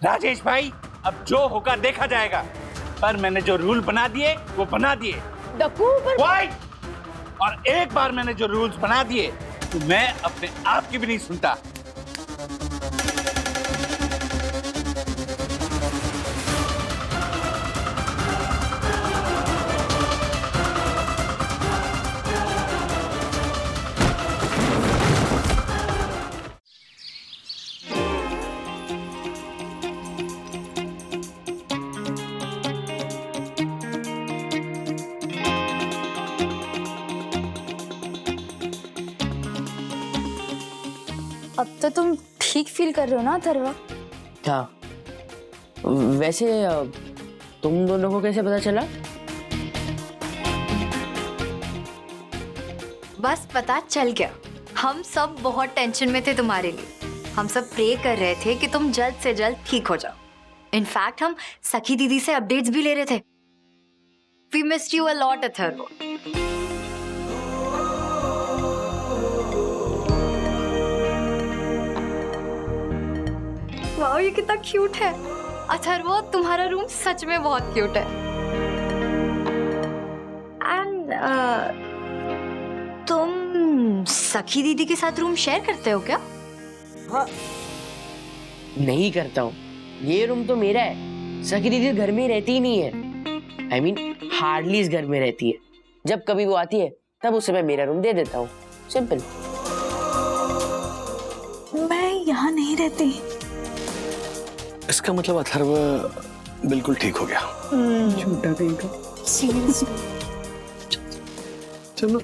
राजेश भाई, अब जो होगा देखा जाएगा, पर मैंने जो रूल बना दिए वो बना दिए। डक्कू पर वाइट! और एक बार मैंने जो रूल्स बना दिए तो मैं अपने आप की भी नहीं सुनता। अब तो तुम ठीक फील कर रहे हो ना अथर्वा? क्या वैसे तुम दोनों को कैसे पता चला? बस पता चल गया। हम सब बहुत टेंशन में थे तुम्हारे लिए। हम सब प्रे कर रहे थे कि तुम जल्द से जल्द ठीक हो जाओ। इनफैक्ट हम सखी दीदी से अपडेट्स भी ले रहे थे। We missed you a lot, Atharva. वाह, ये कितना क्यूट है। अथर्व, तुम्हारा रूम सच में बहुत क्यूट है। एंड तुम सखी दीदी के साथ रूम शेयर करते हो क्या? हाँ। नहीं करता हूँ, ये रूम तो मेरा है। सखी दीदी घर में रहती ही नहीं है। I mean, हार्डली इस घर में रहती है। जब कभी वो आती है तब उसे मैं मेरा रूम दे देता हूँ। सिंपल। मैं यहाँ नहीं रहती। इसका मतलब अथर्व बिल्कुल ठीक हो गया। झूठा कहीं का। चलो।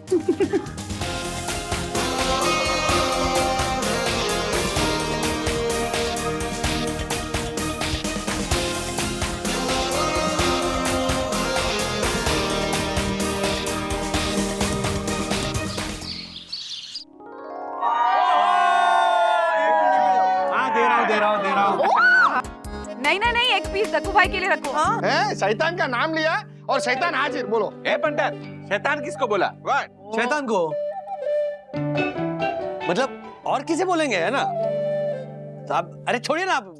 दे रहा हूँ। नहीं नहीं नहीं, एक पीस डक्कू भाई के लिए रखो। है शैतान का नाम लिया और शैतान हाजिर। बोलो। ए पंडित, शैतान किसको बोला? शैतान को मतलब और किसे बोलेंगे, है ना? साहब अरे छोड़िए ना आप,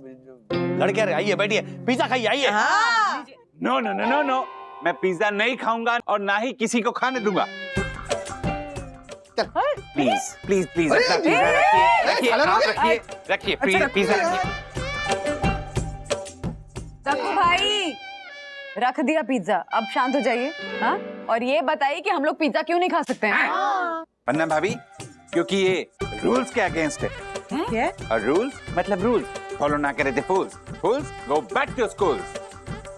लड़के आइए बैठिए, पिज्जा खाइए, आइए। No no no no no, मैं पिज्जा नहीं खाऊंगा और ना ही किसी को खाने दूंगा। प्लीज प्लीज प्लीज रखिए, आप रखिए पिज्जा रखिए। डक्कू भाई, रख दिया पिज्जा, अब शांत हो जाइए। हाँ, और ये बताइए कि हम लोग पिज्जा क्यों नहीं खा सकते हैं? पन्ना भाभी, क्योंकि ये रूल्स के अगेंस्ट है। क्या? और रूल्स मतलब रूल्स फॉलो ना करे थे फूल्स। फूल्स गो बैक टू स्कूल्स।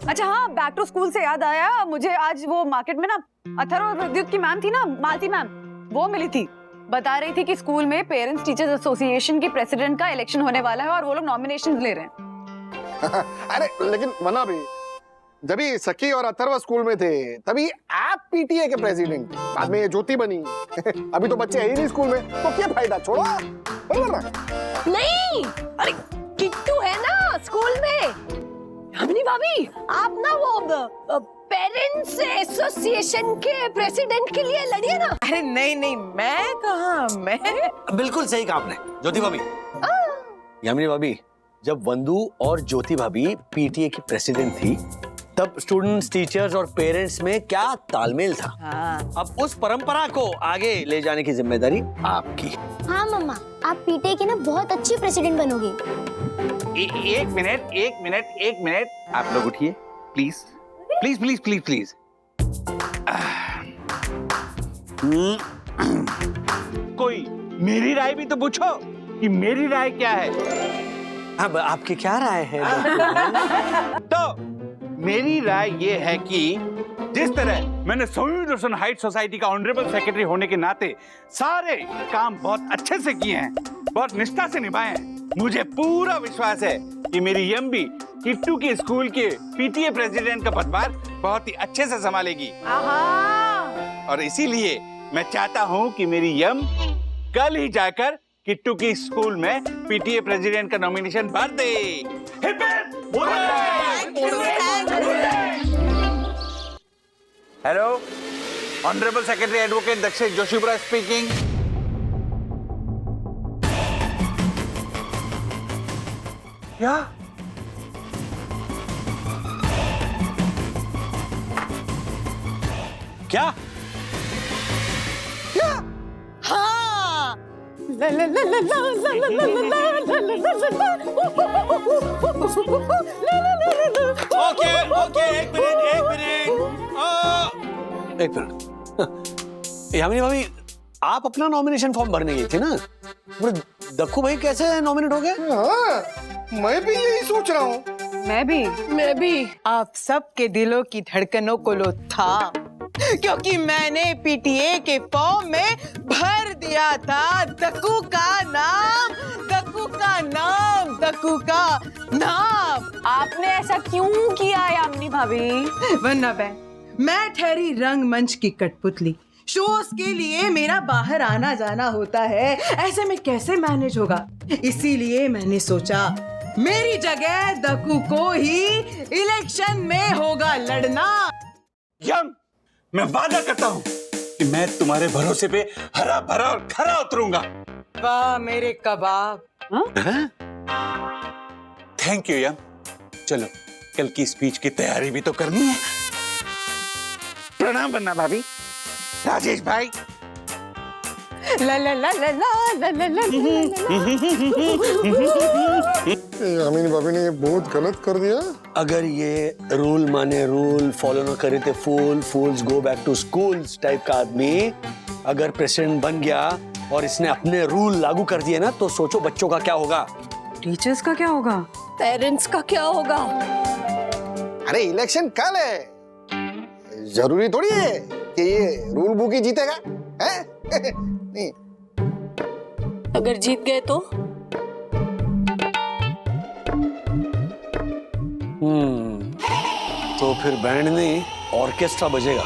अच्छा हाँ, बैक टू स्कूल से याद आया, मुझे आज वो मार्केट में ना अथर्व और विद्युत की मैम थी ना, मालती मैम, वो मिली थी। बता रही थी कि स्कूल में पेरेंट्स टीचर्स एसोसिएशन के प्रेसिडेंट का इलेक्शन होने वाला है और वो लोग नॉमिनेशन ले रहे हैं। अरे लेकिन मना भी, जब भी सखी और अथर्व स्कूल में थे तभी आप पीटीए के प्रेसिडेंट, बाद में ये ज्योति बनी। अभी तो बच्चे है ही नहीं स्कूल में, तो क्या फायदा, छोड़ो। बराबर ना? नहीं, अरे किट्टू है ना स्कूल में। हमनी भाभी, आप ना वो पेरेंट्स एसोसिएशन के प्रेसिडेंट के लिए लड़िए ना। अरे नहीं नहीं, मैं कहाँ, मैं बिल्कुल सही कहा आपने ज्योति भाभी। यामिनी भाभी, जब वंदू और ज्योति भाभी पीटीए की प्रेसिडेंट थी तब स्टूडेंट्स, टीचर्स और पेरेंट्स में क्या तालमेल था। हाँ। अब उस परंपरा को आगे ले जाने की जिम्मेदारी आपकी। हाँ मम्मा, आप पीटीए की ना बहुत अच्छी प्रेसिडेंट बनोगी। एक मिनट, आप लोग उठिए please please please please please. कोई मेरी राय भी तो पूछो कि मेरी राय क्या है। अब आपकी क्या राय है? तो मेरी राय ये है कि जिस तरह मैंने सोल्यूशन हाइट सोसाइटी का ऑनरेबल सेक्रेटरी होने के नाते सारे काम बहुत अच्छे से किए हैं, बहुत निष्ठा से निभाए हैं, मुझे पूरा विश्वास है कि मेरी यम भी किट्टू के स्कूल के पीटीए प्रेसिडेंट का पदभार बहुत ही अच्छे से संभालेगी। और इसीलिए मैं चाहता हूँ कि मेरी यम कल ही जाकर किट्टू की स्कूल में पीटीए प्रेसिडेंट का नॉमिनेशन भर दे। हेलो, ऑनरेबल सेक्रेटरी एडवोकेट दक्षिण जोशीपुरा स्पीकिंग। क्या क्या? हाँ ओके ओके, एक मिनट। यामिनी भाभी, आप अपना नॉमिनेशन फॉर्म भरने गई थी ना? पर दक्कू भाई कैसे नॉमिनेट हो गए? हाँ, मैं भी यही सोच रहा हूँ। मैं भी आप सबके दिलों की धड़कनों को लो था, क्योंकि मैंने पीटीए के फॉर्म में भर दिया था दक्कू का नाम, दक्कू का नाम, दक्कू का नाम। आपने ऐसा क्यों किया यामिनी भाभी? वरना मैं ठहरी रंगमंच की कठपुतली, शोज के लिए मेरा बाहर आना जाना होता है, ऐसे में कैसे मैनेज होगा? इसीलिए मैंने सोचा मेरी जगह दक्कू को ही इलेक्शन में होगा लड़ना। यम, मैं वादा करता हूं कि मैं तुम्हारे भरोसे पे हरा भरा और खरा उतरूंगा। वाह मेरे कबाब। थैंक यू यम। चलो, कल की स्पीच की तैयारी भी तो करनी है। प्रणाम बन्ना भाभी, राजेश भाई। ला ला ला ला ला ला ला। यामिनी भाभी ने ये बहुत गलत कर दिया। अगर ये रूल माने रूल, फॉलो ना करे तो fools go back to schools type का आदमी अगर प्रेसिडेंट बन गया और इसने अपने रूल लागू कर दिए ना, तो सोचो बच्चों का क्या होगा। टीचर्स का क्या होगा? पेरेंट्स का क्या होगा? अरे इलेक्शन कल है, जरूरी थोड़ी है कि ये रूल बुक ही जीतेगा, हैं? नहीं। अगर जीत गए तो? तो फिर बैंड नहीं, ऑर्केस्ट्रा बजेगा।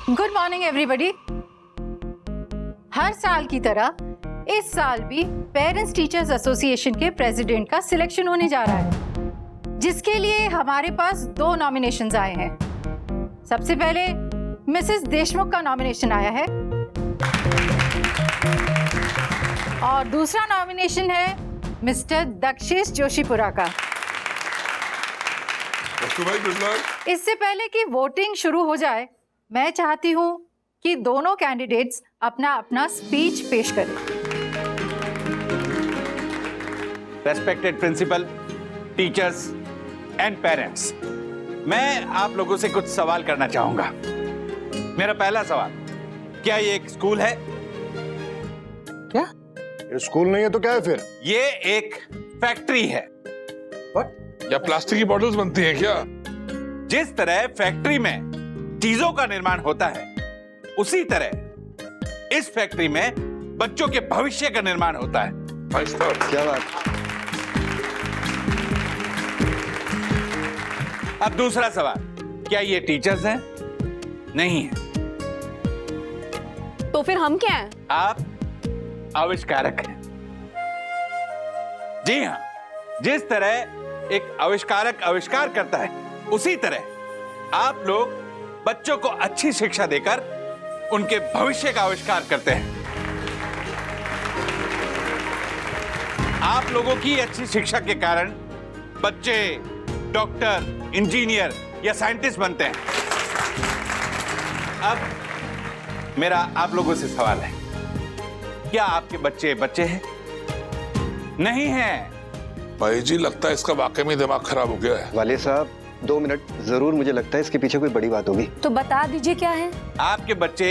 Good morning everybody. हर साल की तरह इस साल भी पेरेंट्स टीचर्स एसोसिएशन के प्रेसिडेंट का सिलेक्शन होने जा रहा है, जिसके लिए हमारे पास 2 नॉमिनेशंस आए हैं। सबसे पहले मिसेस देशमुख का नॉमिनेशन आया है और दूसरा नॉमिनेशन है मिस्टर दक्षेश जोशीपुरा का। इससे पहले कि वोटिंग शुरू हो जाए, मैं चाहती हूं कि दोनों कैंडिडेट्स अपना अपना स्पीच पेश करें। Respected principal, teachers and parents, मैं आप लोगों से कुछ सवाल करना चाहूंगा। मेरा पहला सवाल, क्या ये एक स्कूल है? क्या? ये स्कूल नहीं है तो क्या है फिर? ये एक फैक्ट्री है। या प्लास्टिक की बॉटल्स बनती हैं क्या? जिस तरह फैक्ट्री में चीजों का निर्माण होता है, उसी तरह इस फैक्ट्री में बच्चों के भविष्य का निर्माण होता है। क्या बात? अब दूसरा सवाल, क्या ये टीचर्स हैं? नहीं है। तो फिर हम क्या हैं? आप आविष्कारक हैं। जी हाँ, जिस तरह एक आविष्कारक आविष्कार करता है, उसी तरह आप लोग बच्चों को अच्छी शिक्षा देकर उनके भविष्य का आविष्कार करते हैं। आप लोगों की अच्छी शिक्षा के कारण बच्चे डॉक्टर, इंजीनियर या साइंटिस्ट बनते हैं। अब मेरा आप लोगों से सवाल है, क्या आपके बच्चे बच्चे हैं? नहीं हैं। भाई जी, लगता है इसका वाकई में दिमाग खराब हो गया है। वाले साहब 2 मिनट, जरूर मुझे लगता है इसके पीछे कोई बड़ी बात होगी। तो बता दीजिए क्या है? आपके बच्चे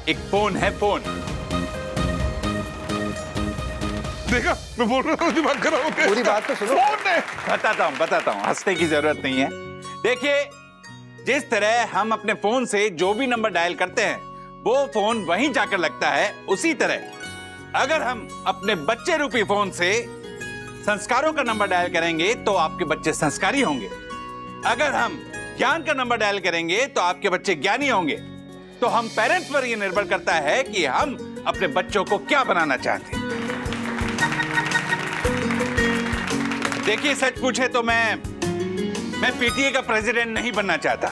एक फोन है, फोन। देखा, मैं बोल रहा हूँ दिमाग खराब हो गया। पूरी बात तो सुनो। फोन है। बताता हूँ, हंसने की जरूरत नहीं है। देखिए, जिस तरह हम अपने फोन से जो भी नंबर डायल करते हैं, वो फोन वहीं जाकर लगता है, उसी तरह अगर हम अपने बच्चे रूपी फोन से संस्कारों का नंबर डायल करेंगे तो आपके बच्चे संस्कारी होंगे। अगर हम ज्ञान का नंबर डायल करेंगे तो आपके बच्चे ज्ञानी होंगे। तो हम पेरेंट्स पर यह निर्भर करता है कि हम अपने बच्चों को क्या बनाना चाहते हैं। देखिए, सच पूछे तो मैं पीटीए का प्रेसिडेंट नहीं बनना चाहता।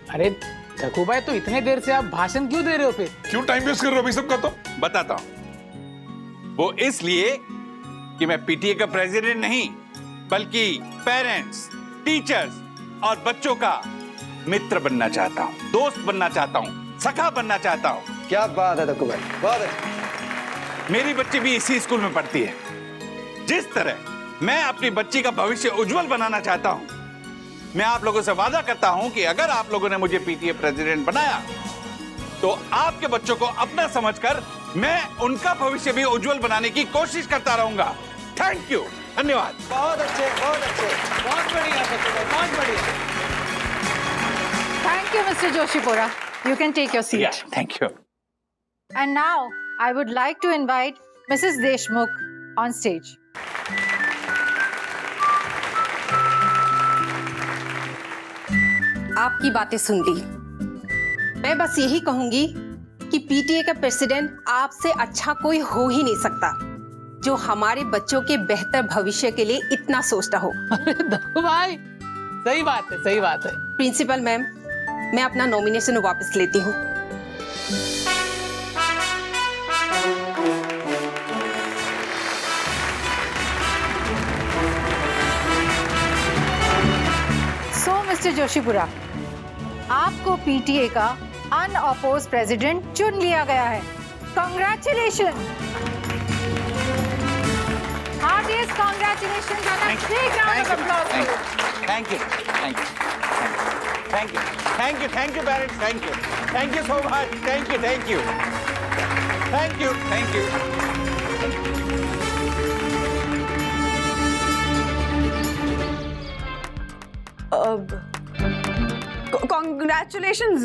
अरे दक्कू भाई, तो इतने देर से आप भाषण क्यों दे रहे हो? फिर क्यों टाइम वेस्ट कर रहे हो अभी सबका? तो बताता हूं। वो इसलिए कि मैं पीटीए का प्रेसिडेंट नहीं, बल्कि पेरेंट्स, टीचर्स और बच्चों का मित्र बनना चाहता हूँ, दोस्त बनना चाहता हूँ, सखा बनना चाहता हूँ। क्या बात है दक्कू भाई, बहुत अच्छा। मेरी बच्ची भी इसी स्कूल में पढ़ती है। जिस तरह मैं अपनी बच्ची का भविष्य उज्जवल बनाना चाहता हूँ, मैं आप लोगों से वादा करता हूँ कि अगर आप लोगों ने मुझे पीटीए प्रेसिडेंट बनाया तो आपके बच्चों को अपना समझकर मैं उनका भविष्य भी उज्जवल बनाने की कोशिश करता रहूंगा। थैंक यू, धन्यवाद। बहुत अच्छे, बहुत अच्छे, बहुत बढ़िया दक्कू भाई, बहुत बढ़िया। Thank you, Mr. Joshipura. You can take your seat. Yeah, thank you. And now I would like to invite Mrs. Deshmukh on stage. आपकी बातें सुन ली। मैं बस यही कहूंगी कि पीटीए का प्रेसिडेंट आपसे अच्छा कोई हो ही नहीं सकता जो हमारे बच्चों के बेहतर भविष्य के लिए इतना सोचता हो। अरे दक्कू भाई, सही बात है, सही बात है। प्रिंसिपल मैम, मैं अपना नॉमिनेशन वापस लेती हूँ। So, Mr. Joshipura, आपको पीटीए का अनअपोज्ड प्रेसिडेंट चुन लिया गया है। Congratulations! Heartiest congratulations and a big round of applause. Thank you, thank you, thank you, thank you, thank you, parents, thank you so much, thank you, thank you, thank you, thank you. Congratulations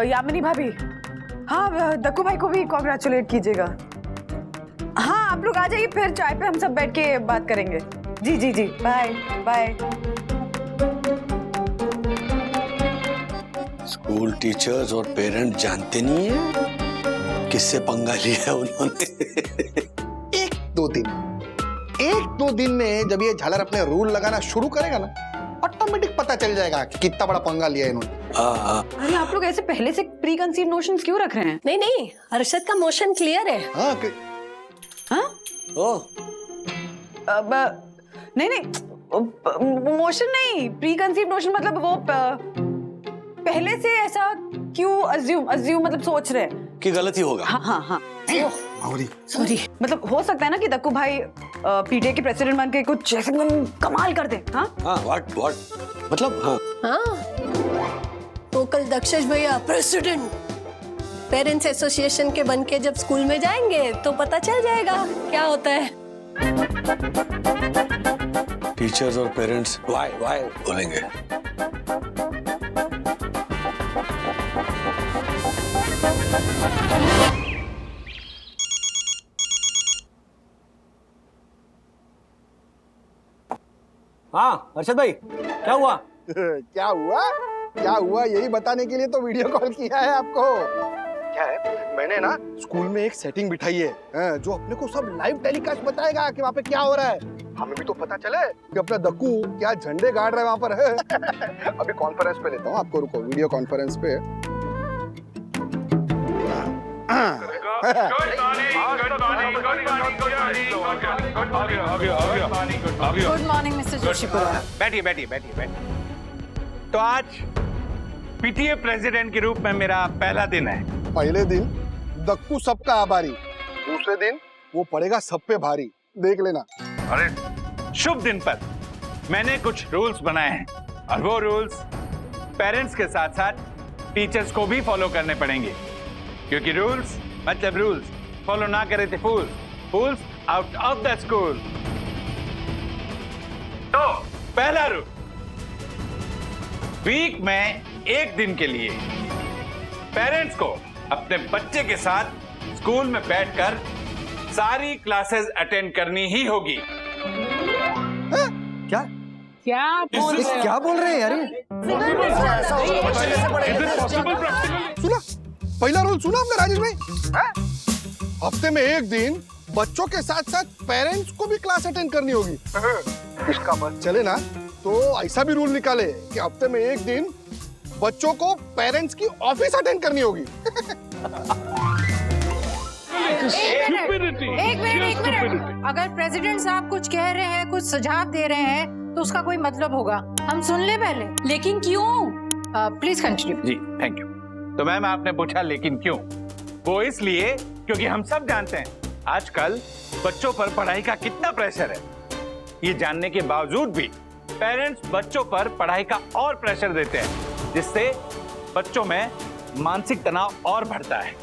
Yamini भाभी। हाँ, दक्कू भाई को भी congratulate कीजिएगा। हाँ, आप लोग आ जाइए, फिर चाय पे हम सब बैठ के बात करेंगे। जी जी जी, बाय बाय। स्कूल टीचर्स और पेरेंट जानते नहीं है किससे पंगा लिया है उन्होंने। एक दो दिन में जब ये झालर अपने रूल लगाना शुरू करेगा ना, ऑटोमेटिक पता चल जाएगा कि कितना बड़ा पंगा लिया इन्होंने। अरे आप लोग ऐसे पहले से प्री कंसीव नोशंस क्यों रख रहे हैं? नहीं नहीं, अरशद का मोशन क्लियर है। हाँ, नहीं, मोशन नहीं, प्री कंसीव नोशन मतलब वो पहले से ऐसा क्यों अज्यूम मतलब सोच रहे हैं कि गलती होगा। हाँ। सॉरी, मतलब हो सकता है ना कि दक्कू भाई पीटीए के प्रेसिडेंट बन के कुछ ऐसे कमाल कर दे। हाँ, व्हाट मतलब? हाँ, तो कल दक्षेश भैया प्रेसिडेंट पेरेंट्स एसोसिएशन के बन के जब स्कूल में जाएंगे तो पता चल जाएगा क्या होता है। टीचर्स और पेरेंट्स वाई बोलेंगे। हाँ अर्शद भाई, क्या हुआ? क्या हुआ यही बताने के लिए तो वीडियो कॉल किया है आपको। क्या है, मैंने ना स्कूल में एक सेटिंग बिठाई है जो अपने को सब लाइव टेलीकास्ट बताएगा कि वहाँ पे क्या हो रहा है। हमें भी तो पता चले कि अपना दक्कू क्या झंडे गाड़ रहा है वहाँ पर। अभी कॉन्फ्रेंस पे लेता हूँ आपको, रुको, वीडियो कॉन्फ्रेंस पे। Good morning mister Joshipura. बैठिए। तो आज पीटीए प्रेसिडेंट के रूप में मेरा पहला दिन है। पहले दिन दक्कू सबका आभारी, दूसरे दिन वो पड़ेगा सब पे भारी, देख लेना। अरे शुभ दिन पर मैंने कुछ रूल्स बनाए हैं और वो रूल्स पेरेंट्स के साथ साथ टीचर्स को भी फॉलो करने पड़ेंगे, क्योंकि रूल्स मतलब रूल्स, फॉलो ना करे थे फूल्स आउट ऑफ द स्कूल। तो पहला रूल, वीक में एक दिन के लिए पेरेंट्स को अपने बच्चे के साथ स्कूल में बैठकर सारी क्लासेस अटेंड करनी ही होगी। क्या बोल रहे हैं यार? सुना, पहला रूल सुना आपने राजेश भाई? हफ्ते में एक दिन बच्चों के साथ साथ पेरेंट्स को भी क्लास अटेंड करनी होगी। इसका बस चले ना तो ऐसा भी रूल निकाले कि हफ्ते में एक दिन बच्चों को पेरेंट्स की ऑफिस अटेंड करनी होगी। एक मिनट। अगर प्रेसिडेंट साहब कुछ कह रहे हैं, कुछ सुझाव दे रहे हैं, तो उसका कोई मतलब होगा। हम सुन ले पहले। लेकिन क्यों? Please continue. जी थैंक यू। तो मैम आपने पूछा लेकिन क्यों? वो इसलिए क्योंकि हम सब जानते हैं आजकल बच्चों पर पढ़ाई का कितना प्रेशर है। ये जानने के बावजूद भी पेरेंट्स बच्चों पर पढ़ाई का और प्रेशर देते हैं, जिससे बच्चों में मानसिक तनाव और बढ़ता है।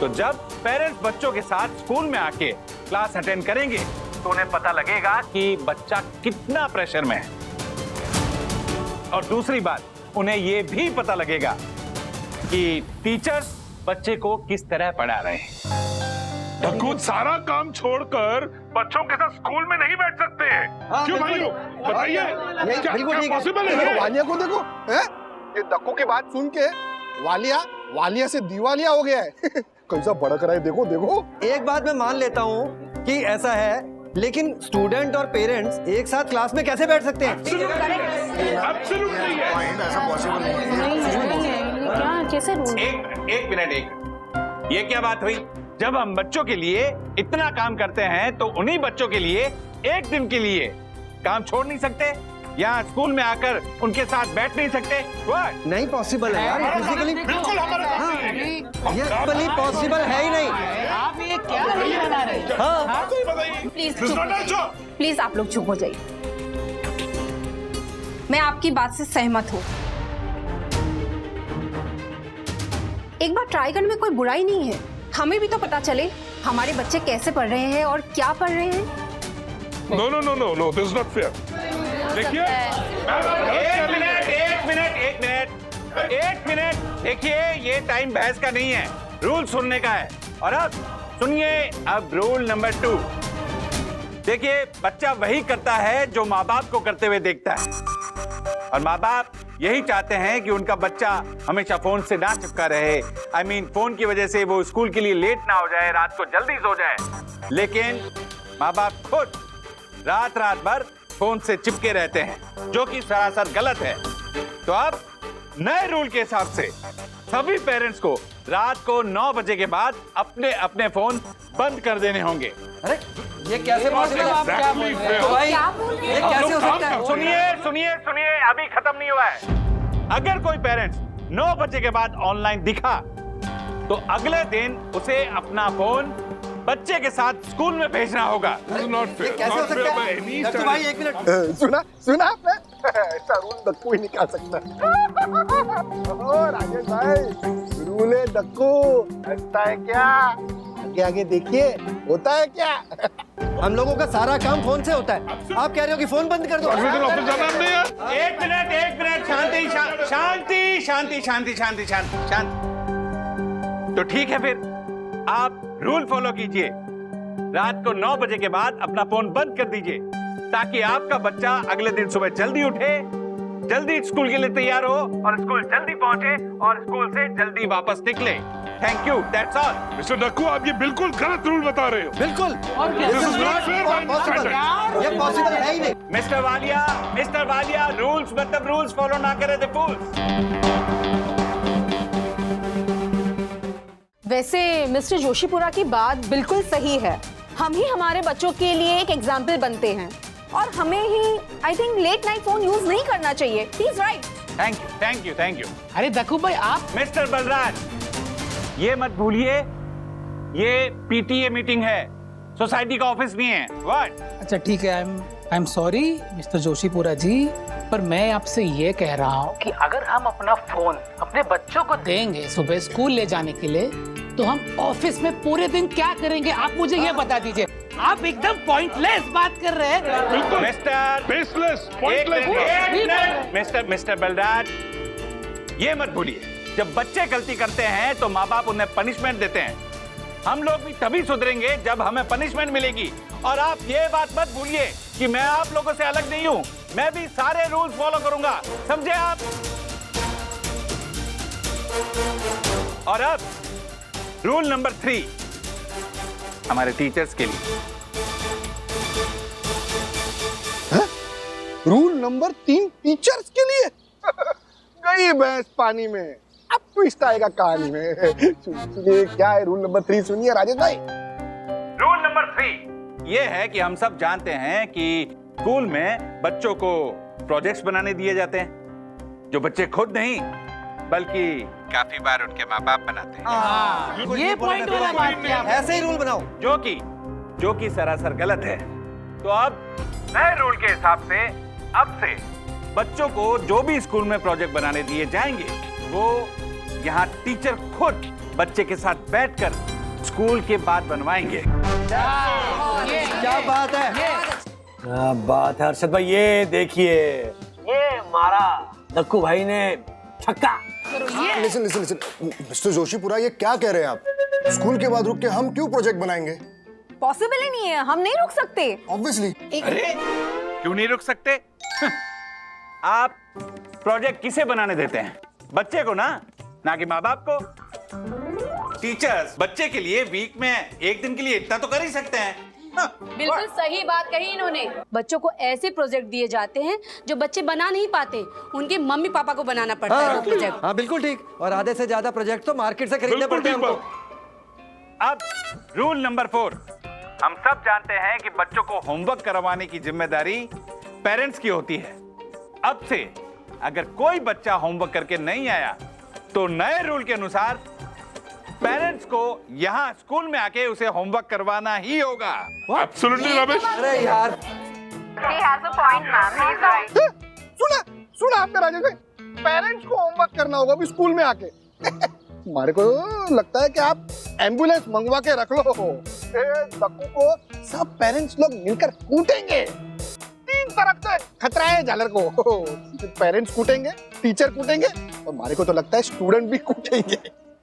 तो जब पेरेंट्स बच्चों के साथ स्कूल में आके क्लास अटेंड करेंगे तो उन्हें पता लगेगा कि बच्चा कितना प्रेशर में है। और दूसरी बात, उन्हें ये भी पता लगेगा कि टीचर्स बच्चे को किस तरह पढ़ा रहे हैं। कुछ सारा काम छोड़कर बच्चों के साथ स्कूल में नहीं बैठ सकते हैं। क्यों भाइयों बताइए, क्या पॉसिबल है? वालिया को देखो, हैं? ये दक्कू की बात सुन के वालिया से दीवालिया हो गया है। कैसा भड़क रहा है, देखो देखो। एक बात मैं मान लेता हूँ कि ऐसा है, लेकिन स्टूडेंट और पेरेंट्स एक साथ क्लास में कैसे बैठ सकते हैं? एक मिनट, ये क्या बात हुई? जब हम बच्चों के लिए इतना काम करते हैं तो उन्हीं बच्चों के लिए एक दिन के लिए काम छोड़ नहीं सकते? यहाँ स्कूल में आकर उनके साथ बैठ नहीं सकते? What? नहीं पॉसिबल है यार, फिजिकली बिल्कुल ये पॉसिबल है ही नहीं। आप ये क्या नहीं बना रहे? हाँ प्लीज आप लोग चुप हो जाइए। मैं आपकी बात से सहमत हूँ। एक बार ट्राई करने में कोई बुराई नहीं है। हमें भी तो पता चले हमारे बच्चे कैसे पढ़ रहे हैं और क्या पढ़ रहे हैं। No, this is not fair. देखिए, एक मिनट, देखिए ये टाइम बहस का नहीं है, रूल सुनने का है। और अब सुनिए, अब रूल नंबर 2। देखिए, बच्चा वही करता है जो माँ बाप को करते हुए देखता है, और माँ बाप यही चाहते हैं कि उनका बच्चा हमेशा फोन से ना चिपका रहे। I mean, फोन की वजह से वो स्कूल के लिए लेट ना हो जाए, रात को जल्दी सो जाए। लेकिन माँ बाप खुद रात भर फोन से चिपके रहते हैं, जो कि सरासर गलत है। तो अब नए रूल के हिसाब से सभी पेरेंट्स को रात को 9 बजे के बाद अपने अपने फोन बंद कर देने होंगे। अरे ये कैसे पॉसिबल है? आप क्या बोल रहे हैं? तो भाई ये कैसे हो सकता है? सुनिए, अभी खत्म नहीं हुआ है। अगर कोई पेरेंट्स 9 बजे के बाद ऑनलाइन दिखा तो अगले दिन उसे अपना फोन बच्चे के साथ स्कूल में भेजना होगा। कैसे हो सकता है? तो भाई एक मिनट, सुना आपने? ऐसा रूल दक्कू ही निकाल सकता है। ओ राजेश भाई, रूल है दक्कू, ऐसा है क्या? आगे देखिए, होता है क्या? हम लोगों का सारा काम फोन से होता है। आप कह रहे हो कि फोन बंद कर दो? एक मिनट, शांति। तो ठीक है, फिर आप रूल फॉलो कीजिए। रात को 9 बजे के बाद अपना फोन बंद कर दीजिए, ताकि आपका बच्चा अगले दिन सुबह जल्दी उठे, जल्दी स्कूल के लिए तैयार हो और स्कूल जल्दी पहुंचे और स्कूल से जल्दी वापस निकले। Thank you, that's all. Mister Dakku, आप ये बिल्कुल गलत रूल बता रहे हो। बिल्कुल, ये पॉसिबल है ही नहीं। मिस्टर वालिया, रूल्स मतलब रूल्स फॉलो ना करे थे फूल्स। वैसे मिस्टर जोशीपुरा की बात बिल्कुल सही है। हम ही हमारे बच्चों के लिए एक एग्जाम्पल बनते हैं, और हमें ही I think late night phone use नहीं करना चाहिए। He is right. Thank you. अरे दक्कू भाई, आप मिस्टर बलराज, ये मत भूलिए, ये पीटीए मीटिंग है, सोसाइटी का ऑफिस नहीं है। व्हाट? अच्छा ठीक है, I am sorry mister Joshipura ji, पर मैं आपसे ये कह रहा हूँ कि अगर हम अपना फोन अपने बच्चों को देंगे सुबह स्कूल ले जाने के लिए, तो हम ऑफिस में पूरे दिन क्या करेंगे? आप मुझे ये बता दीजिए। आप एकदम पॉइंटलेस बात कर रहे हैं। बिल्कुल मिस्टर बलराज, ये मत भूलिए, जब बच्चे गलती करते हैं तो माँ बाप उन्हें पनिशमेंट देते हैं। हम लोग भी तभी सुधरेंगे जब हमें पनिशमेंट मिलेगी। और आप ये बात मत भूलिए कि मैं आप लोगों से अलग नहीं हूँ, मैं भी सारे रूल्स फॉलो करूंगा, समझे आप? और अब रूल नंबर 3 हमारे टीचर्स के लिए। रूल नंबर 3 टीचर्स के लिए? गई भैंस पानी में, अब ट्विस्ट आएगा कहानी में। सुनिए क्या है रूल नंबर 3, सुनिए राजेश भाई। रूल नंबर 3 ये है कि हम सब जानते हैं कि स्कूल में बच्चों को प्रोजेक्ट्स बनाने दिए जाते हैं, जो बच्चे खुद नहीं बल्कि काफी बार उनके माँ बाप बनाते हैं। ये पॉइंट वाला बात किया, ऐसे ही रूल बनाओ। जो कि सरासर गलत है। तो अब नए रूल के हिसाब से अब से बच्चों को जो भी स्कूल में प्रोजेक्ट बनाने दिए जाएंगे वो यहाँ टीचर खुद बच्चे के साथ बैठकर स्कूल के बाद बनवाएंगे। क्या बात है, क्या बात है हर्षद भाई। ये देखिए, ये मारा दक्कू भाई ने छक्का। Listen listen listen mister Joshipura, ये क्या कह रहे हैं आप? स्कूल के बाद रुक के हम क्यों प्रोजेक्ट बनाएंगे? पॉसिबल ही नहीं है, हम नहीं रुक सकते। ऑब्वियसली। अरे क्यों नहीं रुक सकते? आप प्रोजेक्ट किसे बनाने देते हैं? बच्चे को ना कि माँ बाप को। टीचर्स बच्चे के लिए वीक में एक दिन के लिए इतना तो कर ही सकते हैं। बिल्कुल सही बात कही इन्होंने। बच्चों को ऐसे प्रोजेक्ट दिए जाते हैं जो बच्चे बना नहीं पाते, उनके मम्मी पापा को बनाना पड़ता है वो प्रोजेक्ट। हाँ बिल्कुल ठीक। और आधे से ज्यादा प्रोजेक्ट तो मार्केट से खरीदने पड़ते हैं हमको। अब रूल नंबर 4, हम सब जानते हैं कि बच्चों को होमवर्क करवाने की जिम्मेदारी पेरेंट्स की होती है। अब से अगर कोई बच्चा होमवर्क करके नहीं आया तो नए रूल के अनुसार पेरेंट्स को यहाँ स्कूल में आके उसे होमवर्क करवाना ही होगा। Absolutely rubbish। अरे यार, सुना आपने राजेश भाई, पेरेंट्स को होमवर्क करना होगा भी स्कूल में आके। हमारे को लगता है कि आप एम्बुलेंस मंगवा के रख लो। दक्कू को सब पेरेंट्स लोग मिलकर कूटेंगे। 3 तरफ से खतरा है झालर को। पेरेंट्स कूटेंगे, टीचर कूटेंगे और हमारे को तो लगता है स्टूडेंट भी कूटेंगे।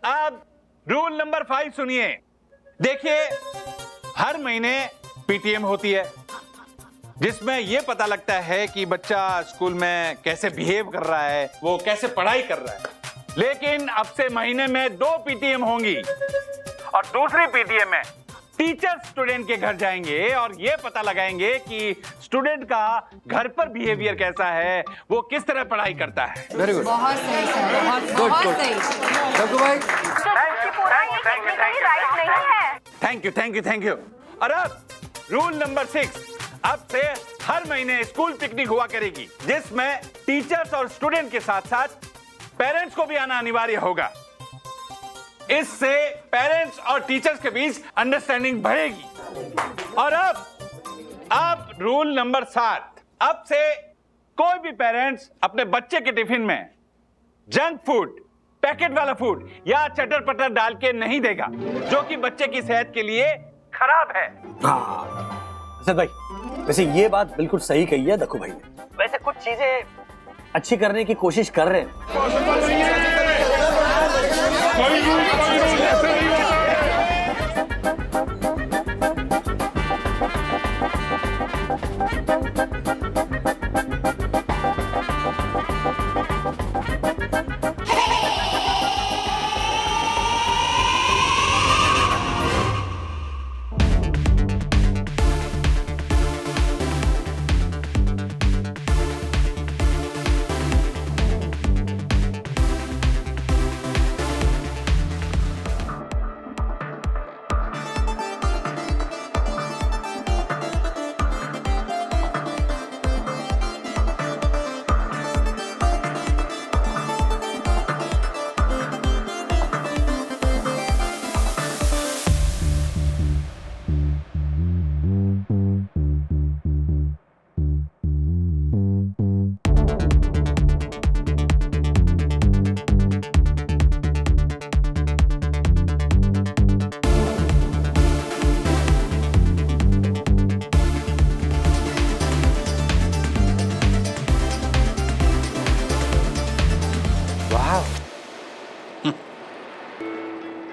अब रूल नंबर 5 सुनिए। देखिए, हर महीने पीटीएम होती है जिसमें यह पता लगता है कि बच्चा स्कूल में कैसे बिहेव कर रहा है, वो कैसे पढ़ाई कर रहा है। लेकिन अब से महीने में 2 पीटीएम होंगी और दूसरी पीटीएम में टीचर स्टूडेंट के घर जाएंगे और ये पता लगाएंगे कि स्टूडेंट का घर पर बिहेवियर कैसा है, वो किस तरह पढ़ाई करता है। वेरी गुड, बहुत सही सर, बहुत सही। दक्कू भाई, थैंक यू। और अब रूल नंबर 6, अब से हर महीने स्कूल पिकनिक हुआ करेगी जिसमें टीचर्स और स्टूडेंट के साथ साथ पेरेंट्स को भी आना अनिवार्य होगा। इससे पेरेंट्स और टीचर्स के बीच अंडरस्टैंडिंग बढ़ेगी। और अब रूल नंबर 7, अब से कोई भी पेरेंट्स अपने बच्चे के टिफिन में जंक फूड, पैकेट वाला फूड या चटर पटर डाल के नहीं देगा जो कि बच्चे की सेहत के लिए खराब है। हर्षद भाई, वैसे ये बात बिल्कुल सही कही है दक्कू भाई ने। वैसे कुछ चीजें अच्छी करने की कोशिश कर रहे हैं। कोई रूल ऐसे नहीं होता।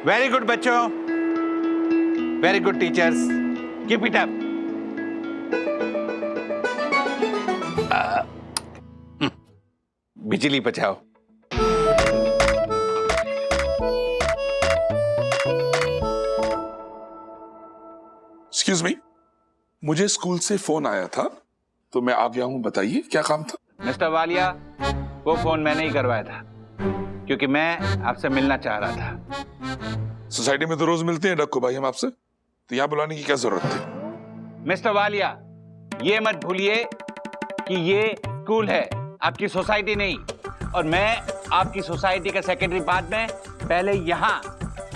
वेरी गुड बच्चों, very good teachers, keep it up. बिजली बचाओ। एक्सक्यूज मी, मुझे स्कूल से फोन आया था तो मैं आ गया हूं। बताइए क्या काम था? मिस्टर वालिया, वो फोन मैंने ही करवाया था क्योंकि मैं आपसे मिलना चाह रहा था। सोसाइटी में तो रोज मिलते हैं डक्कू भाई हम आपसे, तो यहाँ बुलाने की क्या जरूरत थी? मिस्टर वालिया, ये मत भूलिए कि ये स्कूल है, आपकी सोसाइटी नहीं। और मैं आपकी सोसाइटी का सेक्रेटरी बाद में, पहले यहाँ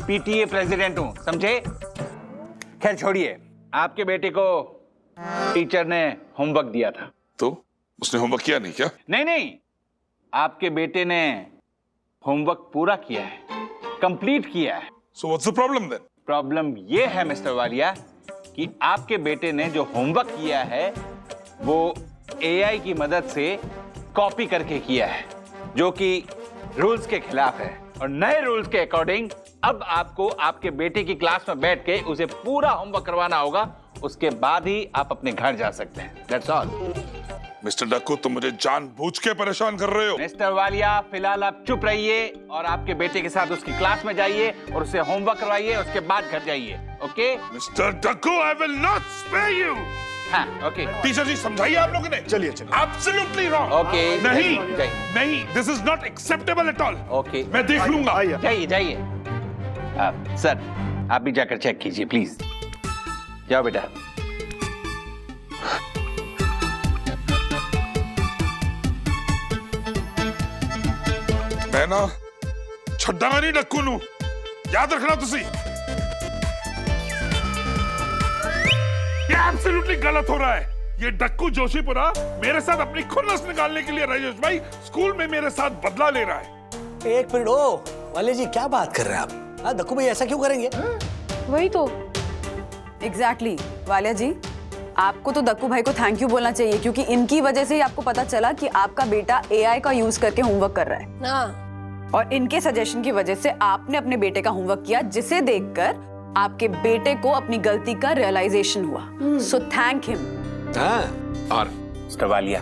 पीटीए प्रेसिडेंट हूँ, समझे? खैर छोड़िए, आपके बेटे को टीचर ने होमवर्क दिया था। तो उसने होमवर्क किया नहीं क्या? नहीं, आपके बेटे ने होमवर्क पूरा किया है, कंप्लीट किया है। So what's the problem then? Problem ये है मिस्टर वालिया कि आपके बेटे ने जो होमवर्क किया है वो एआई की मदद से कॉपी करके किया है, जो कि रूल्स के खिलाफ है। और नए रूल्स के अकॉर्डिंग अब आपको आपके बेटे की क्लास में बैठ के उसे पूरा होमवर्क करवाना होगा, उसके बाद ही आप अपने घर जा सकते हैं। That's all. मिस्टर डक्कू, तुम मुझे जानबूझ के परेशान कर रहे हो। मिस्टर वालिया, फिलहाल आप चुप रहिए और आपके बेटे के साथ उसकी क्लास में जाइए और उसे होमवर्क करवाइए, उसके बाद घर जाइए। Okay mister Dakku, I will not spare you. हाँ, ओके। टीचर जी, समझाइए आप लोगों ने। चलिए एब्सोल्युटली रॉन्ग। ओके। नहीं, this is not acceptable at all. Okay, मैं देख लूंगा। जाइए। सर, आप भी जाकर चेक कीजिए प्लीज। जाओ बेटा। मैं ना छड्डांगा नहीं डक्कू नू, याद रखना तुसी। ये एब्सोल्युटली गलत हो रहा है। ये डक्कू जोशीपुरा मेरे साथ अपनी खुन्नस निकालने के लिए राजेश भाई स्कूल में मेरे साथ बदला ले रहा है। एक मिनट, ओ वाले जी क्या बात कर रहे हैं आप? हाँ, डक्कू भाई ऐसा क्यों करेंगे? वही तो एग्जैक्टली वालिया जी, आपको तो दक्कू भाई को थैंक यू बोलना चाहिए, क्योंकि इनकी वजह से ही आपको पता चला कि आपका बेटा एआई का यूज करके होमवर्क कर रहा है। और इनके सजेशन की वजह से आपने अपने बेटे का होमवर्क किया, जिसे देखकर आपके बेटे को अपनी गलती का रियलाइजेशन हुआ। So thank him. और मिस्टर वालिया,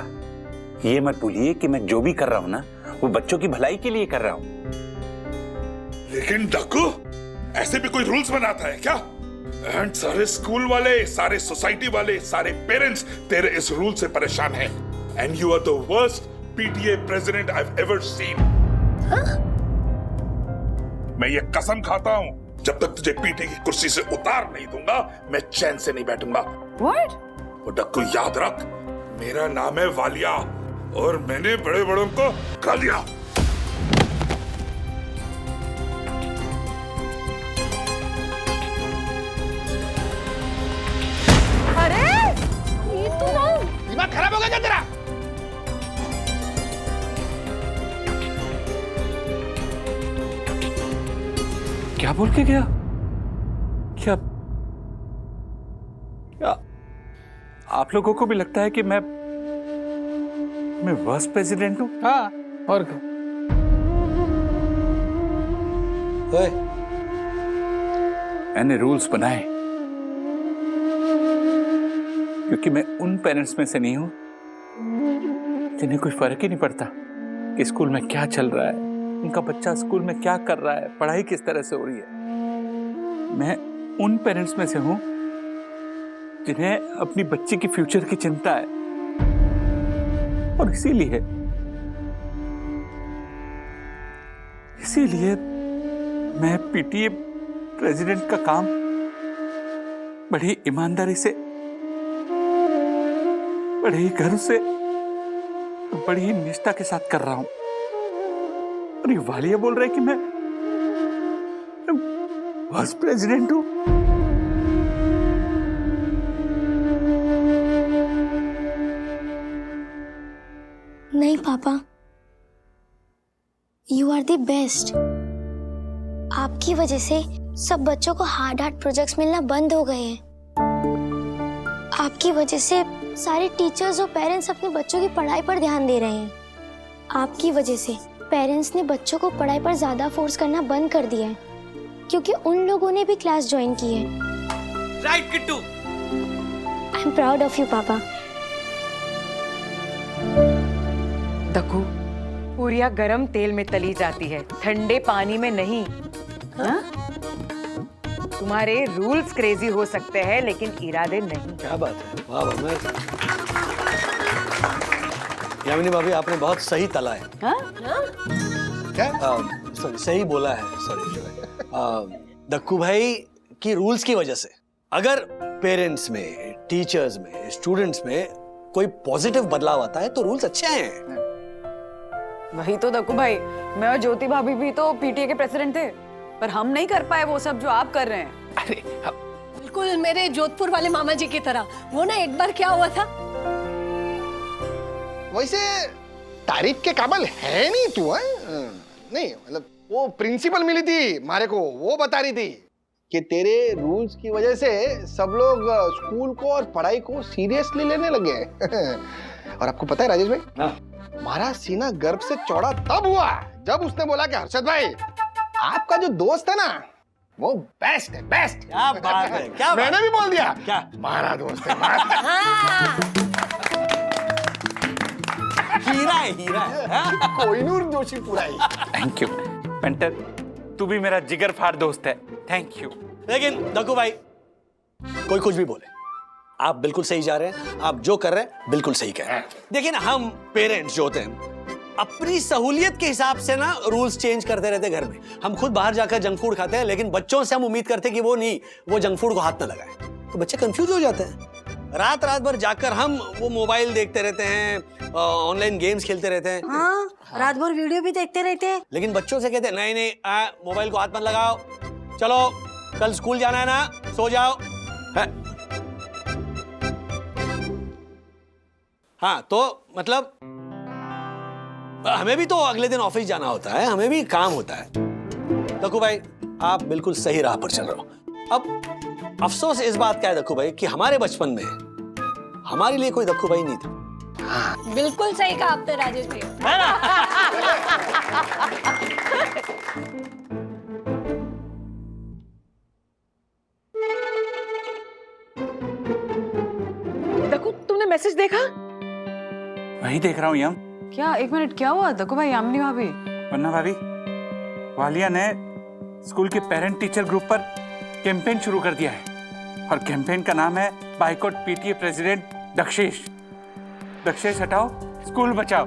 ये मत भूलिए कि मैं जो भी कर रहा हूँ ना, वो बच्चों की भलाई के लिए कर रहा हूँ। लेकिन डक्कू, ऐसे भी कोई रूल्स बनाता है क्या? एंड सारे स्कूल वाले, सारे सोसाइटी वाले, सारे पेरेंट्स तेरे इस रूल से परेशान हैं। And you are the worst PTA president I have ever seen. मैं ये कसम खाता हूँ, जब तक तुझे पीटीए की कुर्सी से उतार नहीं दूंगा, मैं चैन से नहीं बैठूंगा। What? और डक्कू याद रख, मेरा नाम है वालिया और मैंने बड़े बड़ों को खा लिया। अरे ये तो दिमाग खराब हो गया क्या तेरा? क्या बोल के गया? क्या आप लोगों को भी लगता है कि मैं वर्स्ट प्रेसिडेंट हूं? हाँ, और क्या? मैंने रूल्स बनाए क्योंकि मैं उन पेरेंट्स में से नहीं हूं जिन्हें कोई फर्क ही नहीं पड़ता कि स्कूल में क्या चल रहा है, उनका बच्चा स्कूल में क्या कर रहा है, पढ़ाई किस तरह से हो रही है। मैं उन पेरेंट्स में से हूं जिन्हें अपनी बच्चे की फ्यूचर की चिंता है, और इसीलिए मैं पीटीए प्रेसिडेंट का काम बड़ी ईमानदारी से, बड़े ही गर्व से, बड़ी ही निष्ठा के साथ कर रहा हूं। और ये वालिया बोल रहा है कि मैं वाइस प्रेसिडेंट हूं। नहीं पापा, यू आर द बेस्ट। आपकी वजह से सब बच्चों को हार्ड प्रोजेक्ट्स मिलना बंद हो गए हैं। आपकी वजह से सारे टीचर्स और पेरेंट्स अपने बच्चों की पढ़ाई पर ध्यान दे रहे हैं। आपकी वजह से पेरेंट्स ने बच्चों को पढ़ाई पर ज्यादा फोर्स करना बंद कर दिया है, क्योंकि उन लोगों ने भी क्लास ज्वाइन की है। Right Kittu. I am proud of you पापा। दक्कू, पूरियां गरम तेल में तली जाती है, ठंडे पानी में नहीं। हाँ? तुम्हारे रूल्स क्रेजी हो सकते हैं लेकिन इरादे नहीं। क्या बात है, वाह वाह। यामिनी भाभी, आपने बहुत सही तला है। सॉरी, सही बोला है, सॉरी। दक्कू भाई की रूल्स की वजह से अगर पेरेंट्स में, टीचर्स में, स्टूडेंट्स में कोई पॉजिटिव बदलाव आता है तो रूल्स अच्छे आए हैं। वही तो दक्कू भाई, मैं और ज्योति भाभी भी तो पीटीए के प्रेसिडेंट थे, पर हम नहीं कर पाए वो सब जो आप कर रहे हैं। अरे बिल्कुल मेरे जोधपुर वाले मामा जी की तरह। वो ना एक बार क्या हुआ था, वैसे तारीफ के काबिल है नहीं तू, है? नहीं मतलब वो प्रिंसिपल मिली थी मारे को, वो बता रही थी कि तेरे रूल्स की वजह से सब लोग स्कूल को और पढ़ाई को सीरियसली लेने लगे हैं। और आपको पता है राजेश भाई, हमारा सीना गर्व से चौड़ा तब हुआ जब उसने बोला कि हर्षद भाई आपका जो दोस्त है ना वो बेस्ट है, बेस्ट। क्या बात है, क्या मैंने भी बोल दिया, क्या हमारा दोस्त है। हीरा है, हीरा है। कोहिनूर जोशी पूरा ही। थैंक यू पेंटर, तू भी मेरा जिगर फाड़ दोस्त है, थैंक यू। लेकिन दक्कू भाई कोई कुछ भी बोले, आप बिल्कुल सही जा रहे हैं, आप जो कर रहे हैं बिल्कुल सही कह रहे हैं। देखिए ना, हम पेरेंट्स जो होते हैं अपनी सहूलियत के हिसाब से ना रूल्स चेंज करते रहते घर में। हम खुद बाहर जाकर जंक फूड खाते हैं, लेकिन बच्चों से हम उम्मीद करते हैं कि वो जंक फूड को हाथ न लगाए, तो बच्चे कंफ्यूज हो जाते हैं। रात रात भर जाकर हम वो मोबाइल देखते रहते हैं, ऑनलाइन गेम्स खेलते रहते हैं। हाँ, रात भर वीडियो भी देखते रहते हैं। लेकिन बच्चों से कहते हैं नहीं नहीं मोबाइल को हाथ मत लगाओ, चलो कल स्कूल जाना है ना, सो जाओ। हाँ तो मतलब हमें भी तो अगले दिन ऑफिस जाना होता है, हमें भी काम होता है। दक्कू भाई आप बिल्कुल सही राह पर चल रहे हो। अब अफसोस इस बात का है दक्कू भाई कि हमारे बचपन में हमारे लिए कोई दक्कू भाई नहीं था। बिल्कुल सही कहा आपने राजेश भैया। दक्कू तुमने मैसेज देखा? वही देख रहा हूँ यम। क्या? एक मिनट, क्या हुआ दक्कू भाई? यामिनी भाभी? वरना भाभी, वालिया ने स्कूल के पेरेंट टीचर ग्रुप पर कैंपेन शुरू कर दिया है और कैंपेन का नाम है boycott PTA president Dakshesh. Dakshesh हटाओ, स्कूल बचाओ।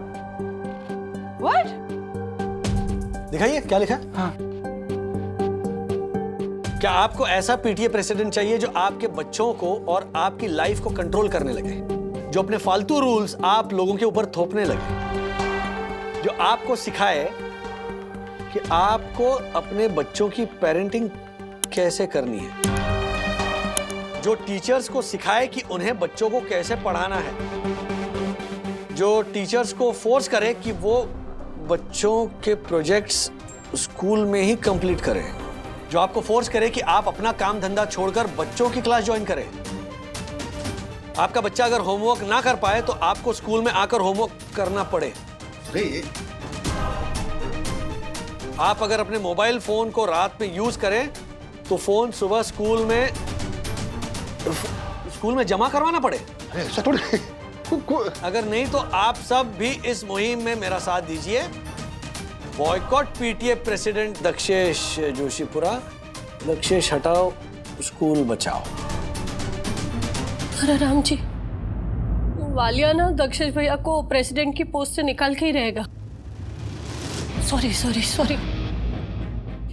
What? दिखाइए क्या लिखा। हाँ। क्या आपको ऐसा पीटीए प्रेसिडेंट चाहिए जो आपके बच्चों को और आपकी लाइफ को कंट्रोल करने लगे, जो अपने फालतू रूल्स आप लोगों के ऊपर थोपने लगे, जो आपको सिखाए कि आपको अपने बच्चों की पेरेंटिंग कैसे करनी है, जो टीचर्स को सिखाए कि उन्हें बच्चों को कैसे पढ़ाना है, जो टीचर्स को फोर्स करे कि वो बच्चों के प्रोजेक्ट्स स्कूल में ही कंप्लीट करें, जो आपको फोर्स करे कि आप अपना काम धंधा छोड़कर बच्चों की क्लास ज्वाइन करें। आपका बच्चा अगर होमवर्क ना कर पाए तो आपको स्कूल में आकर होमवर्क करना पड़े। आप अगर अपने मोबाइल फोन को रात में यूज करें तो फोन सुबह स्कूल में जमा करवाना पड़े। ऐसा थोड़ी। अगर नहीं तो आप सब भी इस मुहिम में मेरा साथ दीजिए। Boycott PTA president Dakshesh Joshipura, Dakshesh हटाओ, स्कूल बचाओ। अरे राम जी, वालिया ना दक्षेश भैया को प्रेसिडेंट की पोस्ट से निकाल के ही रहेगा। Sorry sorry sorry.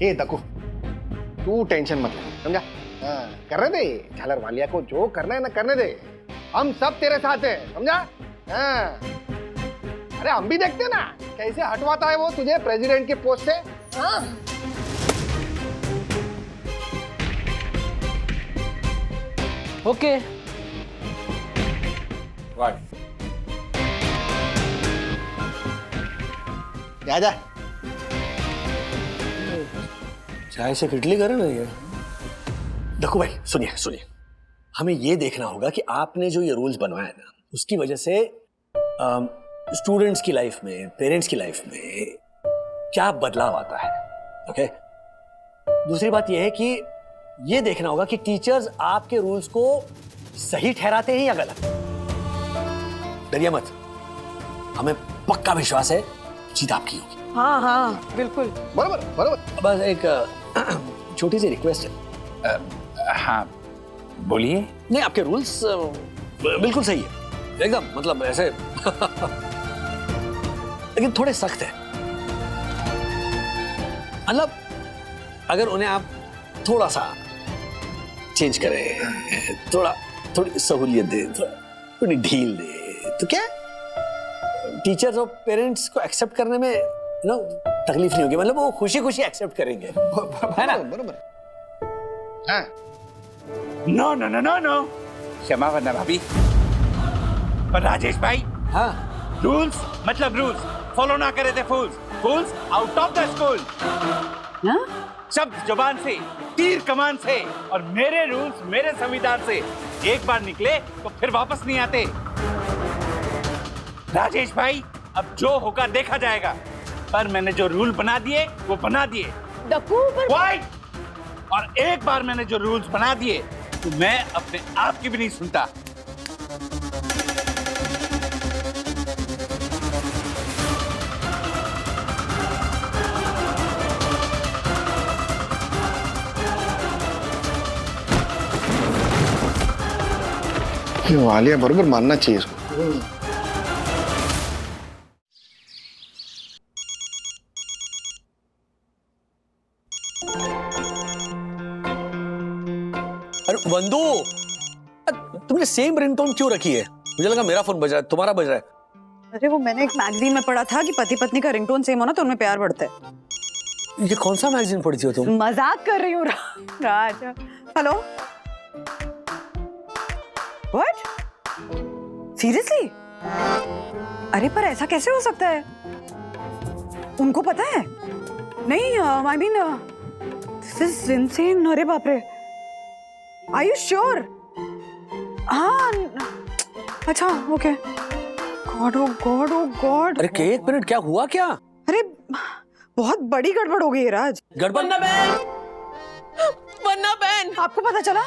ये दक्कू तू टेंशन मत ले, समझा? करने दे झालर वालिया को, जो करना है ना करने दे, हम सब तेरे साथ हैं, समझा? अरे हम भी देखते हैं ना कैसे हटवाता है वो तुझे प्रेसिडेंट के पोस्ट से। ओके। जा जा। चाय से किटली करे ना ये। दक्कू भाई सुनिए सुनिए, हमें ये देखना होगा कि आपने जो ये रूल्स बनवाए ना उसकी वजह से स्टूडेंट्स की लाइफ में, पेरेंट्स की लाइफ में क्या बदलाव आता है। ओके, दूसरी बात यह है कि ये देखना होगा कि टीचर्स आपके रूल्स को सही ठहराते हैं या गलत। डरिए मत, हमें पक्का विश्वास है जीत आपकी होगी। हाँ हाँ बिल्कुल बराबर बराबर। बस एक छोटी सी रिक्वेस्ट है। हाँ बोलिए। नहीं, आपके रूल्स बिल्कुल सही है एकदम, मतलब ऐसे लेकिन थोड़े सख्त है। मतलब अगर उन्हें आप थोड़ा सा चेंज करें, थोड़ी सहूलियत दे, थोड़ी ढील दे, तो क्या टीचर्स और पेरेंट्स को एक्सेप्ट करने में तकलीफ नहीं होगी, मतलब वो खुशी खुशी एक्सेप्ट करेंगे, है ना? बरोबर। No no no no no, क्षमा वरना भाभी। पर राजेश भाई, हाँ, रूल्स मतलब रूल्स, फॉलो ना करे थे फूल्स, फूल्स आउट ऑफ द स्कूल। शब्द जुबान से, तीर कमान से, और मेरे रूल्स मेरे संविधान से एक बार निकले तो फिर वापस नहीं आते। राजेश भाई, अब जो होगा देखा जाएगा, पर मैंने जो रूल बना दिए वो बना दिए। वाइट! और एक बार मैंने जो रूल्स बना दिए तो मैं अपने आप की भी नहीं सुनता। वालिया बरोबर मानना चाहिए इसको। अरे वंदू, तुमने सेम रिंगटोन क्यों रखी है? मुझे लगा मेरा फोन बज रहा है, तुम्हारा बज रहा है। अरे वो मैंने एक मैगजीन में पढ़ा था कि पति पत्नी का रिंगटोन सेम होना तो उनमें प्यार बढ़ता है। ये कौन सा मैगजीन पढ़ती हो तुम? मजाक कर रही हूँ राज। Hello, what? सीरियसली? अरे पर ऐसा कैसे हो सकता है? उनको पता है? नहीं, I mean this is insane. अरे बाप रे, आर यू श्योर? हाँ, अच्छा, ओके। गॉड ओ गॉड ओ गॉड। अरे एक मिनट, क्या हुआ क्या? अरे बहुत बड़ी गड़बड़ हो गई है राज। गड़बड़? वन्ना बहन, आपको पता चला?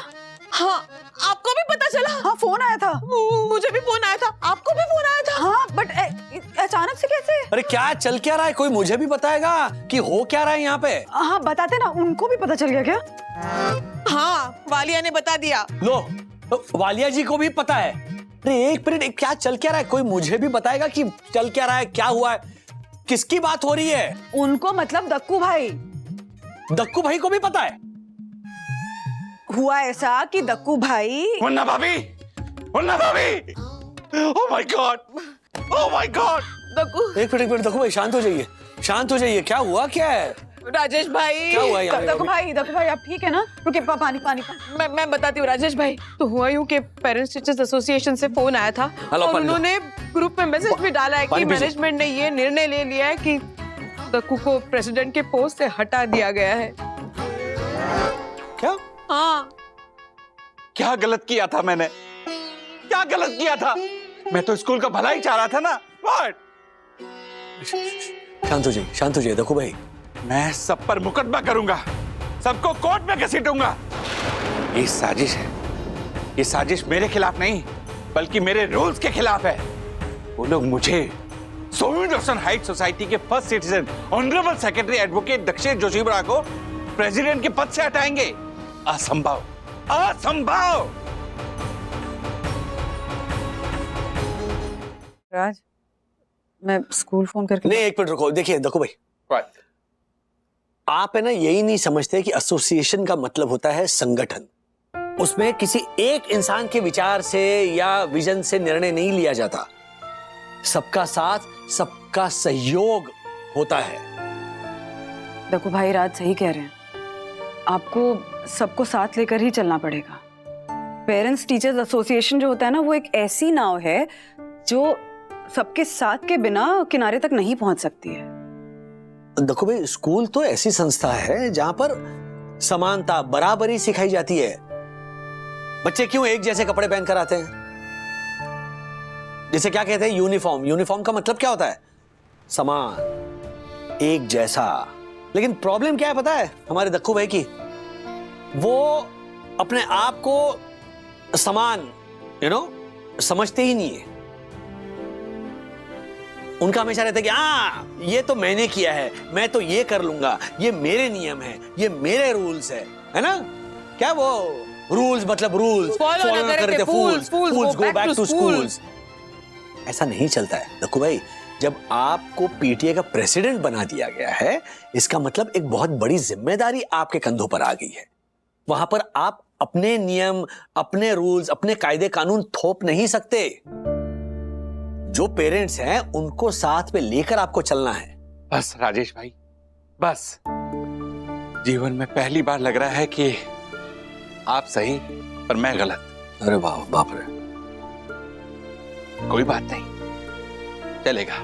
हाँ, आपको भी पता चला? हाँ, फोन आया था। मुझे भी फोन आया था। आपको भी फोन आया था? हाँ, बट अचानक से कैसे? अरे क्या चल क्या रहा है? कोई मुझे भी बताएगा कि हो क्या रहा है यहाँ पे? हाँ, बताते ना। उनको भी पता चल गया क्या? हाँ, वालिया ने बता दिया। लो, वालिया जी को भी पता है। अरे एक मिनट, क्या चल क्या रहा है? कोई मुझे भी बताएगा कि चल क्या रहा है, क्या हुआ है, किसकी बात हो रही है? उनको मतलब दक्कू भाई। दक्कू भाई को भी पता है? हुआ ऐसा कि दक्कू भाई। वन्ना भाभी, वन्ना भाभी, oh my God, oh my God. Dakku, एक मिनट दक्कू भाई, शांत हो जाइए, शांत हो जाइए। क्या हुआ, क्या है? राजेश भाई, क्या हुआ यहाँ? दक्कू भाई, आप ठीक है ना? रुके, पानी पानी। मैं बताती हूँ राजेश भाई। तो हुआ यूं कि पेरेंट्स टीचर्स एसोसिएशन से फोन आया था और उन्होंने ग्रुप में मैसेज भी डाला है कि मैनेजमेंट ने ये निर्णय ले लिया है कि दक्कू को प्रेसिडेंट के पोस्ट से हटा दिया गया है। क्या? हाँ। क्या गलत किया था मैंने? क्या गलत किया था? मैं तो स्कूल का भला ही चाह रहा था ना। व्हाट? शांत हो जाइए दक्कू भाई। मैं सब पर मुकदमा करूंगा, सबको कोर्ट में घसीटूंगा। ये साजिश है। ये साजिश मेरे खिलाफ नहीं, बल्कि मेरे रूल्स के खिलाफ है। वो लोग मुझे सोवियत रोशन हाइट सोसाइटी के first citizen honourable secretary advocate दक्षिण जोशीपुरा को प्रेसिडेंट के पद से हटाएंगे। असंभव, असंभव। राज, मैं स्कूल फोन करके। नहीं, एक मिनट रुको। देखिए दक्कू भाई, आप है ना यही नहीं समझते कि एसोसिएशन का मतलब होता है संगठन। उसमें किसी एक इंसान के विचार से या विजन से निर्णय नहीं लिया जाता। सबका साथ, सबका सहयोग होता है। दक्कू भाई, राज सही कह रहे हैं। आपको सबको साथ लेकर ही चलना पड़ेगा। पेरेंट्स टीचर्स एसोसिएशन जो होता है ना, वो एक ऐसी नाव है जो सबके साथ के बिना किनारे तक नहीं पहुंच सकती है। देखो भाई, स्कूल तो ऐसी संस्था है जहां पर समानता, बराबरी सिखाई जाती है। बच्चे क्यों एक जैसे कपड़े पहनकर आते हैं? जैसे क्या कहते हैं, यूनिफॉर्म। यूनिफॉर्म का मतलब क्या होता है? समान, एक जैसा। लेकिन प्रॉब्लम क्या है पता है हमारे दक्कू भाई की? वो अपने आप को समान समझते ही नहीं है। उनका हमेशा रहता है कि हाँ, ये तो मैंने किया है, मैं तो ये कर लूंगा, ये मेरे नियम है, ये मेरे रूल्स है ना? क्या वो रूल्स मतलब रूल्स, फॉलो ना करते फूल्स गो बैक टू स्कूल्स। ऐसा नहीं चलता है दक्कू भाई। जब आपको पीटीए का प्रेसिडेंट बना दिया गया है, इसका मतलब एक बहुत बड़ी जिम्मेदारी आपके कंधों पर आ गई है। वहां पर आप अपने नियम, अपने रूल्स, अपने कायदे कानून थोप नहीं सकते। जो पेरेंट्स हैं उनको साथ में लेकर आपको चलना है। बस राजेश भाई, बस जीवन में पहली बार लग रहा है कि आप सही पर मैं गलत। अरे वाह, बाप रे। कोई बात नहीं, चलेगा।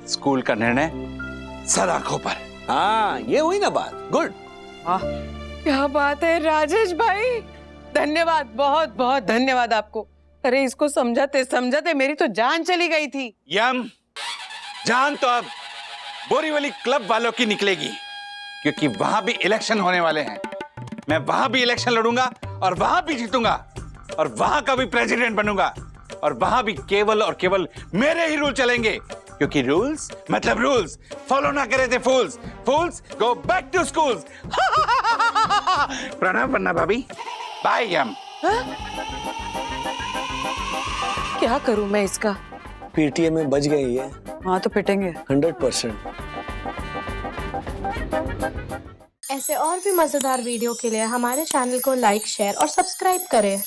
स्कूल का निर्णय सर आंखों पर। हाँ, ये हुई ना बात। गुड। क्या बात है राजेश भाई, धन्यवाद, बहुत बहुत धन्यवाद आपको। अरे इसको समझाते समझाते मेरी तो जान चली गई थी। यम, जान तो अब बोरीवली क्लब वालों की निकलेगी, क्योंकि वहां भी इलेक्शन होने वाले हैं। मैं वहां भी इलेक्शन लड़ूंगा और वहां भी जीतूंगा और वहां का भी प्रेसिडेंट बनूंगा और वहां भी केवल और केवल मेरे ही रूल चलेंगे, क्योंकि रूल्स मतलब रूल्स, फॉलो ना करे थे फूल्स, फूल्स गो बैक टू स्कूल्स। प्रणाम पन्ना भाभी, बाय यम। क्या करूं मैं इसका? पीटीए में बच गई है। हाँ तो पिटेंगे 100%। ऐसे और भी मजेदार वीडियो के लिए हमारे चैनल को लाइक, शेयर और सब्सक्राइब करें।